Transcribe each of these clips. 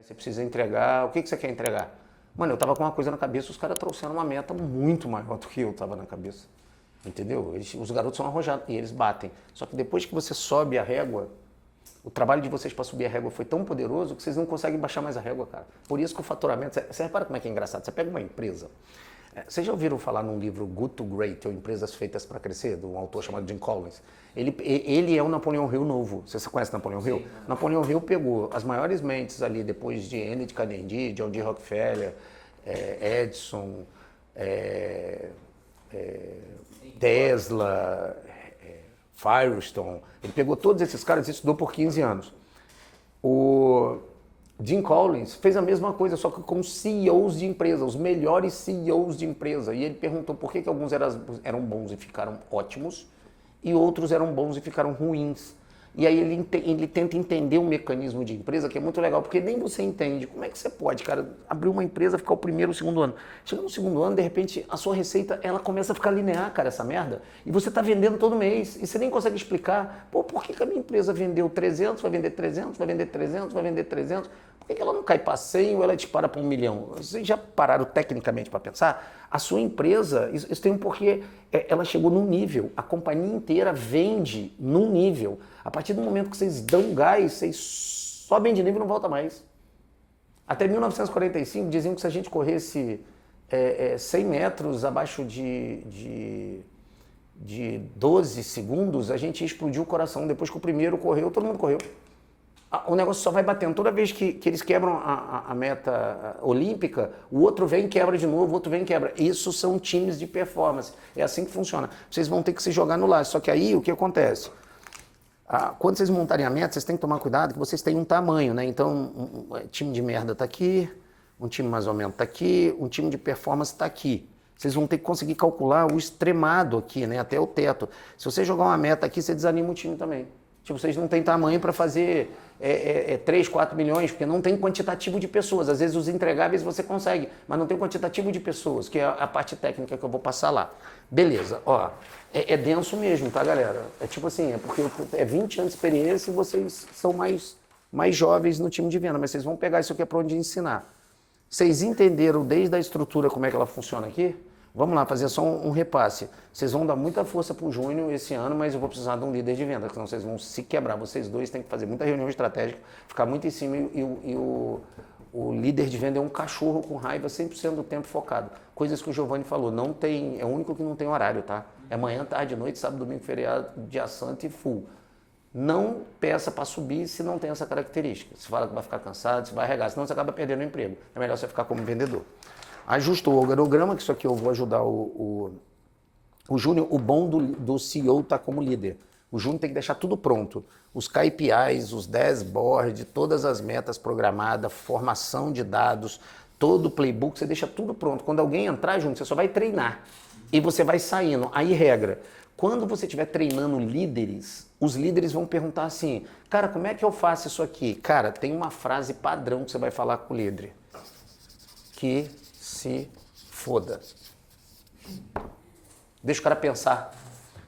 Você precisa entregar, o que você quer entregar? Mano, eu tava com uma coisa na cabeça, os caras trouxeram uma meta muito maior do que eu tava na cabeça. Entendeu? Os garotos são arrojados e eles batem. Só que depois que você sobe a régua, o trabalho de vocês para subir a régua foi tão poderoso que vocês não conseguem baixar mais a régua, cara. Por isso que o faturamento... Você repara como é que é engraçado? Você pega uma empresa... Vocês já ouviram falar num livro Good to Great, ou Empresas Feitas para Crescer, de um autor chamado Jim Collins? Ele é o Napoleão Hill novo. Você conhece Napoleão Hill? Napoleão Hill pegou as maiores mentes ali, depois de Andy de Carnegie, John D. Rockefeller, Edison, Tesla, Firestone. Ele pegou todos esses caras e estudou por 15 anos. O Jim Collins fez a mesma coisa, só que com CEOs de empresa, os melhores CEOs de empresa. E ele perguntou por que alguns eram bons e ficaram ótimos e outros eram bons e ficaram ruins. E aí ele tenta entender um mecanismo de empresa que é muito legal, porque nem você entende. Como é que você pode, cara, abrir uma empresa, ficar o primeiro, o segundo ano? Chega no segundo ano, de repente, a sua receita, ela começa a ficar linear, cara, essa merda. E você tá vendendo todo mês. E você nem consegue explicar, pô, por que a minha empresa vendeu 300, vai vender 300, vai vender 300, vai vender 300? Por que ela não cai para 100 ou ela dispara para 1 milhão? Vocês já pararam tecnicamente para pensar? A sua empresa, isso tem um porquê. Ela chegou num nível, a companhia inteira vende num nível. A partir do momento que vocês dão gás, vocês sobem de nível e não volta mais. Até 1945 diziam que se a gente corresse 100 metros abaixo de 12 segundos, a gente ia explodir o coração. Depois que o primeiro correu, todo mundo correu. O negócio só vai batendo. Toda vez que eles quebram a meta olímpica, o outro vem e quebra de novo, o outro vem e quebra. Isso são times de performance. É assim que funciona. Vocês vão ter que se jogar no laço. Só que aí o que acontece? Quando vocês montarem a meta, vocês têm que tomar cuidado que vocês têm um tamanho, né? Então, time de merda tá aqui, um time mais ou menos tá aqui, um time de performance tá aqui. Vocês vão ter que conseguir calcular o extremado aqui, né? Até o teto. Se você jogar uma meta aqui, você desanima o time também. Tipo, vocês não têm tamanho para fazer 3, 4 milhões, porque não tem quantitativo de pessoas. Às vezes os entregáveis você consegue, mas não tem quantitativo de pessoas, que é a parte técnica que eu vou passar lá. Beleza, ó, é denso mesmo, tá, galera? É tipo assim, é porque é 20 anos de experiência e vocês são mais jovens no time de venda, mas vocês vão pegar isso aqui para onde ensinar. Vocês entenderam desde a estrutura como é que ela funciona aqui? Vamos lá, fazer só um repasse. Vocês vão dar muita força para o Júnior esse ano, mas eu vou precisar de um líder de venda, senão vocês vão se quebrar. Vocês dois têm que fazer muita reunião estratégica, ficar muito em cima e o líder de venda é um cachorro com raiva 100% do tempo focado. Coisas que o Giovanni falou, não tem, é o único que não tem horário, tá? É manhã, tarde, noite, sábado, domingo, feriado, dia santo e full. Não peça para subir se não tem essa característica. Se fala que vai ficar cansado, se vai arregar, senão você acaba perdendo o emprego. É melhor você ficar como vendedor. Ajusta o organograma, que isso aqui eu vou ajudar o Júnior. O bom do CEO tá como líder. O Júnior tem que deixar tudo pronto. Os KPIs, os dashboards, todas as metas programadas, formação de dados, todo o playbook, você deixa tudo pronto. Quando alguém entrar, Júnior, você só vai treinar. E você vai saindo. Aí, regra, quando você estiver treinando líderes, os líderes vão perguntar assim, cara, como é que eu faço isso aqui? Cara, tem uma frase padrão que você vai falar com o líder. Que se foda. Deixa o cara pensar.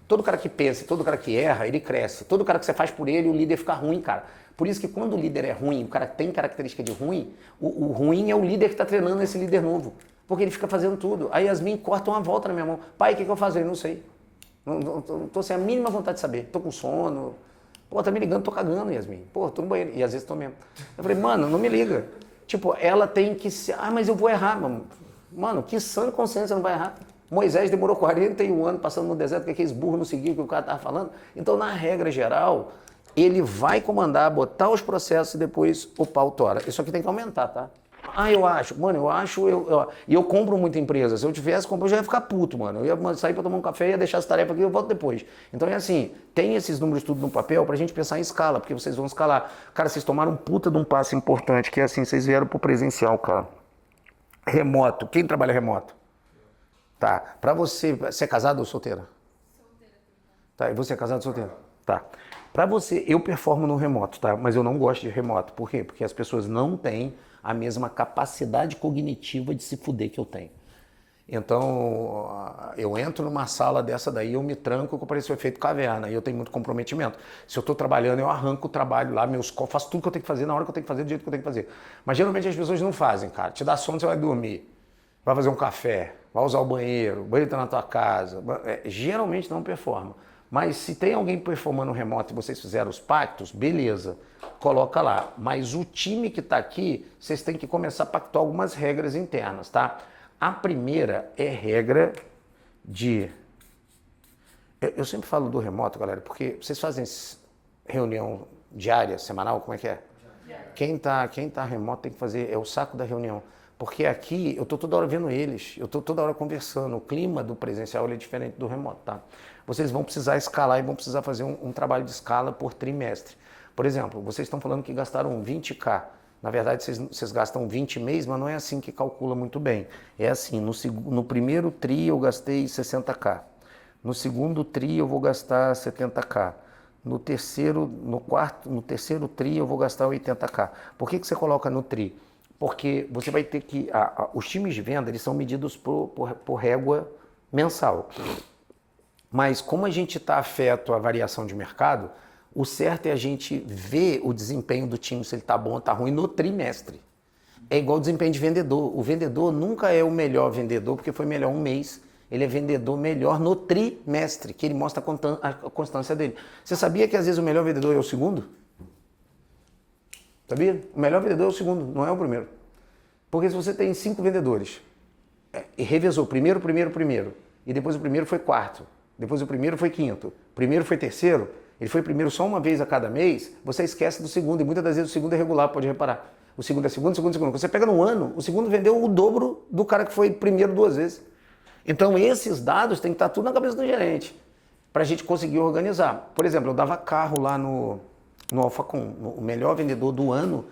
Todo cara que pensa, todo cara que erra, ele cresce. Todo cara que você faz por ele, o líder fica ruim, cara. Por isso que quando o líder é ruim, o cara tem característica de ruim, o ruim é o líder que está treinando esse líder novo. Porque ele fica fazendo tudo. Aí Yasmin corta uma volta na minha mão. Pai, o que eu faço? Eu não sei. Não tô sem a mínima vontade de saber. Tô com sono. Pô, tá me ligando, tô cagando, Yasmin. Pô, tô no banheiro. E às vezes tô mesmo. Eu falei, mano, não me liga. Tipo, ela tem que se... mas eu vou errar, mano. Mano, que sã consciência não vai errar? Moisés demorou 41 anos passando no deserto, porque aqueles burros não seguiam o que o cara estava falando. Então, na regra geral, ele vai comandar, botar os processos e depois o pau tora. Isso aqui tem que aumentar, tá? Eu acho. Mano, e eu compro muita empresa. Se eu tivesse comprado, eu já ia ficar puto, mano. Eu ia sair para tomar um café, ia deixar essa tarefa aqui e eu volto depois. Então é assim, tem esses números tudo no papel pra gente pensar em escala, porque vocês vão escalar. Cara, vocês tomaram um puta de um passo importante, que é assim, vocês vieram pro presencial, cara. Remoto. Quem trabalha remoto? Tá. Pra você é casado ou solteira? Solteira. Tá. E você é casado ou solteira? Tá. Pra você, eu performo no remoto, tá? Mas eu não gosto de remoto. Por quê? Porque as pessoas não têm a mesma capacidade cognitiva de se fuder que eu tenho. Então, eu entro numa sala dessa daí, eu me tranco, que parece o efeito caverna, e eu tenho muito comprometimento. Se eu estou trabalhando, eu arranco o trabalho lá, faço tudo que eu tenho que fazer, na hora que eu tenho que fazer, do jeito que eu tenho que fazer. Mas geralmente as pessoas não fazem, cara. Te dá sono, você vai dormir, vai fazer um café, vai usar o banheiro está na tua casa. Geralmente não performa. Mas se tem alguém performando remoto e vocês fizeram os pactos, beleza, coloca lá. Mas o time que está aqui, vocês têm que começar a pactuar algumas regras internas, tá? A primeira é regra de... Eu sempre falo do remoto, galera, porque vocês fazem reunião diária, semanal, como é que é? Quem tá remoto tem que fazer, é o saco da reunião. Porque aqui eu tô toda hora vendo eles, eu tô toda hora conversando. O clima do presencial ele é diferente do remoto, tá? Vocês vão precisar escalar e vão precisar fazer um trabalho de escala por trimestre. Por exemplo, vocês estão falando que gastaram 20k. Na verdade, vocês gastam 20 mês, mas não é assim que calcula muito bem. É assim, no primeiro tri eu gastei 60k. No segundo tri eu vou gastar 70k. No terceiro tri eu vou gastar 80k. Por que você coloca no tri? Porque você vai ter que... os times de venda, eles são medidos por régua mensal. Mas como a gente está afeto à variação de mercado, o certo é a gente ver o desempenho do time, se ele está bom ou está ruim, no trimestre. É igual o desempenho de vendedor. O vendedor nunca é o melhor vendedor porque foi melhor um mês. Ele é vendedor melhor no trimestre, que ele mostra a constância dele. Você sabia que às vezes o melhor vendedor é o segundo? Sabia? O melhor vendedor é o segundo, não é o primeiro. Porque se você tem 5 vendedores e revezou primeiro, e depois o primeiro foi quarto, depois o primeiro foi quinto, o primeiro foi terceiro, ele foi primeiro só uma vez a cada mês, você esquece do segundo, e muitas das vezes o segundo é regular, pode reparar. O segundo é segundo. Quando você pega no ano, o segundo vendeu o dobro do cara que foi primeiro 2 vezes. Então esses dados têm que estar tudo na cabeça do gerente, para a gente conseguir organizar. Por exemplo, eu dava carro lá no Alphacom, o melhor vendedor do ano